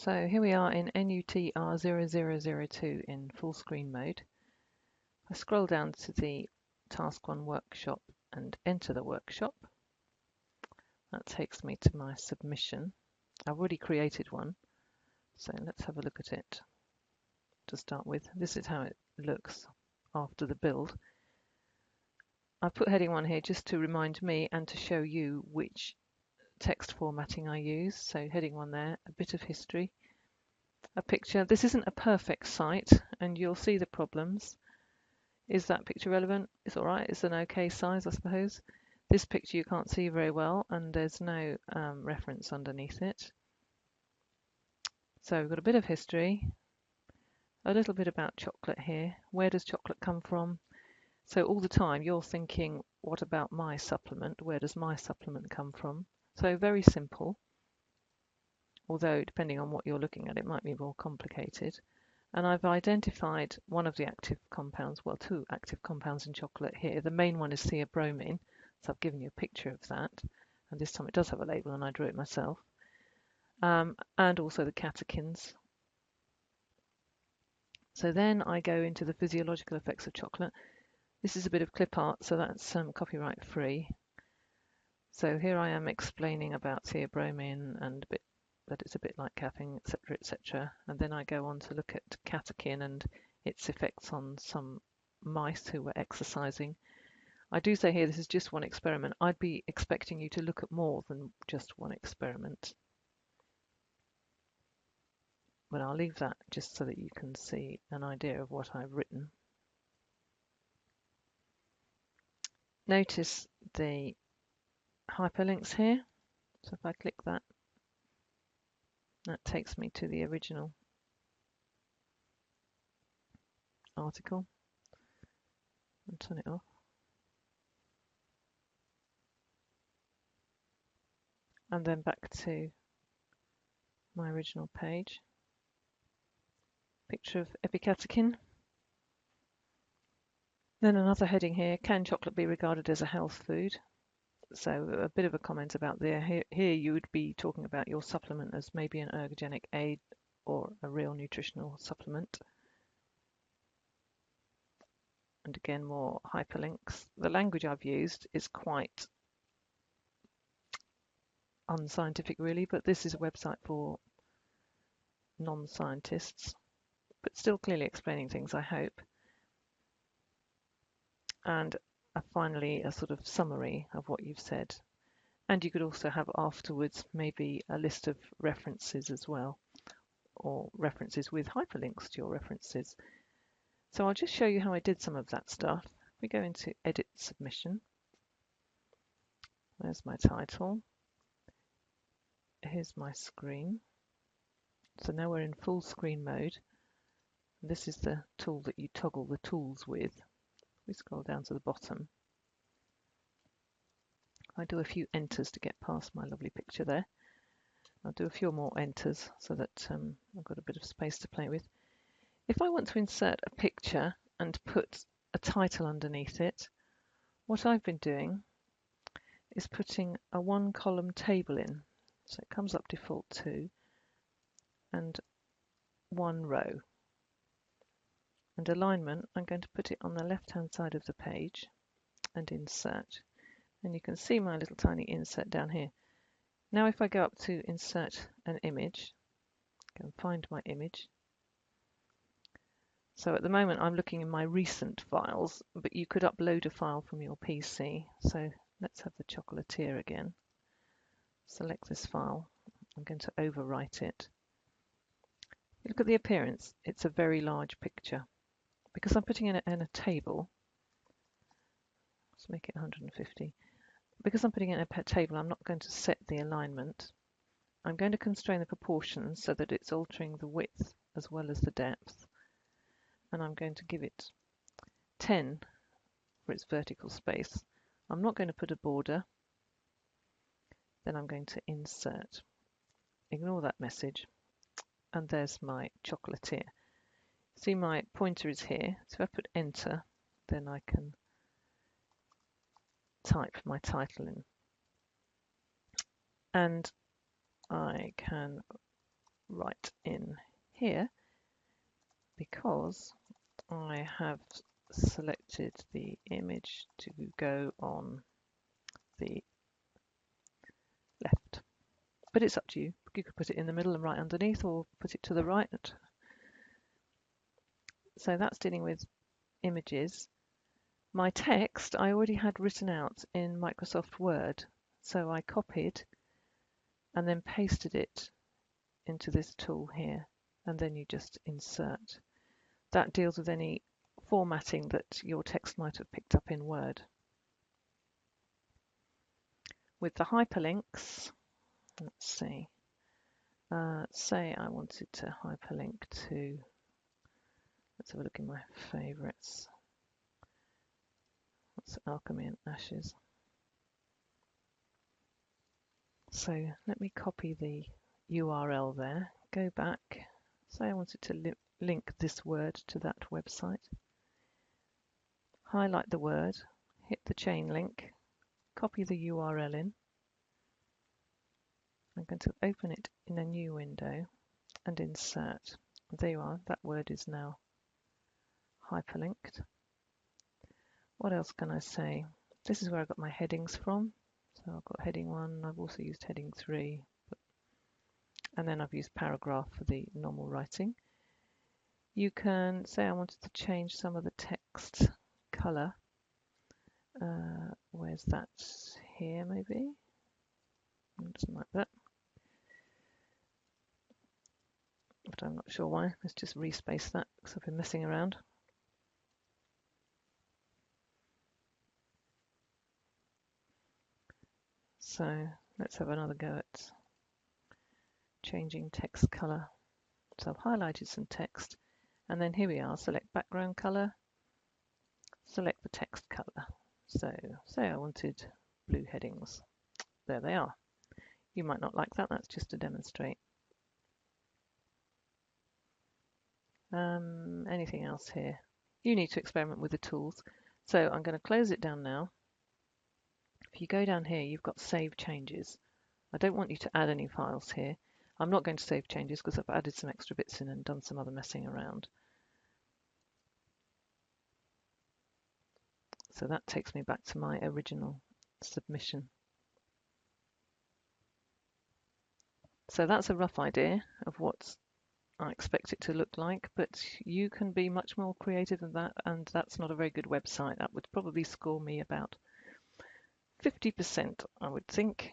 So here we are in NUTR0002 in full screen mode. I scroll down to the Task 1 workshop and enter the workshop. That takes me to my submission. I've already created one, so let's have a look at it to start with. This is how it looks after the build. I've put heading 1 here just to remind me and to show you which text formatting I use. So heading 1 there, a bit of history, a picture. This isn't a perfect site and you'll see the problems. Is that picture relevant? It's all right. It's an okay size, I suppose. This picture you can't see very well and there's no reference underneath it. So we've got a bit of history, a little bit about chocolate here. Where does chocolate come from? So all the time you're thinking, what about my supplement? Where does my supplement come from? So very simple, although depending on what you're looking at, it might be more complicated. And I've identified one of the active compounds, well, 2 active compounds in chocolate here. The main one is theobromine, so I've given you a picture of that. And this time it does have a label and I drew it myself. And also the catechins. So then I go into the physiological effects of chocolate. This is a bit of clip art, so that's copyright free. So here I am explaining about theobromine and a bit that it's a bit like caffeine, etc., etc. And then I go on to look at catechin and its effects on some mice who were exercising. I do say here this is just one experiment. I'd be expecting you to look at more than just one experiment. But I'll leave that just so that you can see an idea of what I've written. Notice the hyperlinks here. So if I click that, that takes me to the original article. And turn it off. And then back to my original page. Picture of epicatechin. Then another heading here, can chocolate be regarded as a health food? So a bit of a comment about there. Here you would be talking about your supplement as maybe an ergogenic aid or a real nutritional supplement. And again, more hyperlinks. The language I've used is quite unscientific really, but this is a website for non-scientists, but still clearly explaining things, I hope. And finally, a sort of summary of what you've said. And you could also have afterwards maybe a list of references as well, or references with hyperlinks to your references. So I'll just show you how I did some of that stuff. We go into Edit Submission. There's my title. Here's my screen. So now we're in full screen mode. This is the tool that you toggle the tools with. We scroll down to the bottom. I do a few enters to get past my lovely picture there. I'll do a few more enters so that I've got a bit of space to play with. If I want to insert a picture and put a title underneath it, what I've been doing is putting a 1-column table in. So it comes up default 2 and 1 row. And alignment, I'm going to put it on the left-hand side of the page and insert. And you can see my little tiny insert down here. Now if I go up to insert an image, go and find my image. So at the moment I'm looking in my recent files, but you could upload a file from your PC. So let's have the chocolatier again. Select this file. I'm going to overwrite it. Look at the appearance. It's a very large picture. Because I'm putting it in a table, let's make it 150. Because I'm putting it in a table, I'm not going to set the alignment. I'm going to constrain the proportions so that it's altering the width as well as the depth. And I'm going to give it 10 for its vertical space. I'm not going to put a border. Then I'm going to insert. Ignore that message. And there's my chocolatier. See, my pointer is here. So if I put enter, then I can type my title in. And I can right in here because I have selected the image to go on the left. But it's up to you. You could put it in the middle and right underneath, or put it to the right. So that's dealing with images. My text I already had written out in Microsoft Word, so I copied and then pasted it into this tool here, and then you just insert. That deals with any formatting that your text might have picked up in Word. With the hyperlinks, let's see, say I wanted to hyperlink to, let's have a look in my favourites. That's Alchemy and Ashes. So let me copy the URL there, go back, say I wanted to link this word to that website, highlight the word, hit the chain link, copy the URL in. I'm going to open it in a new window and insert. There you are, that word is now hyperlinked. What else can I say? This is where I got my headings from. So I've got heading 1, I've also used heading 3, and then I've used paragraph for the normal writing. You can say I wanted to change some of the text color. Where's that? Here maybe? Something like that. But I'm not sure why. Let's just respace that because I've been messing around. So let's have another go at changing text color. So I've highlighted some text, and then here we are, select background color, select the text color. So say I wanted blue headings. There they are. You might not like that, that's just to demonstrate. Anything else here? You need to experiment with the tools. So I'm going to close it down now. If you go down here, you've got save changes. I don't want you to add any files here. I'm not going to save changes because I've added some extra bits in and done some other messing around. So that takes me back to my original submission. So that's a rough idea of what I expect it to look like, but you can be much more creative than that, and that's not a very good website. That would probably score me about 50%, I would think.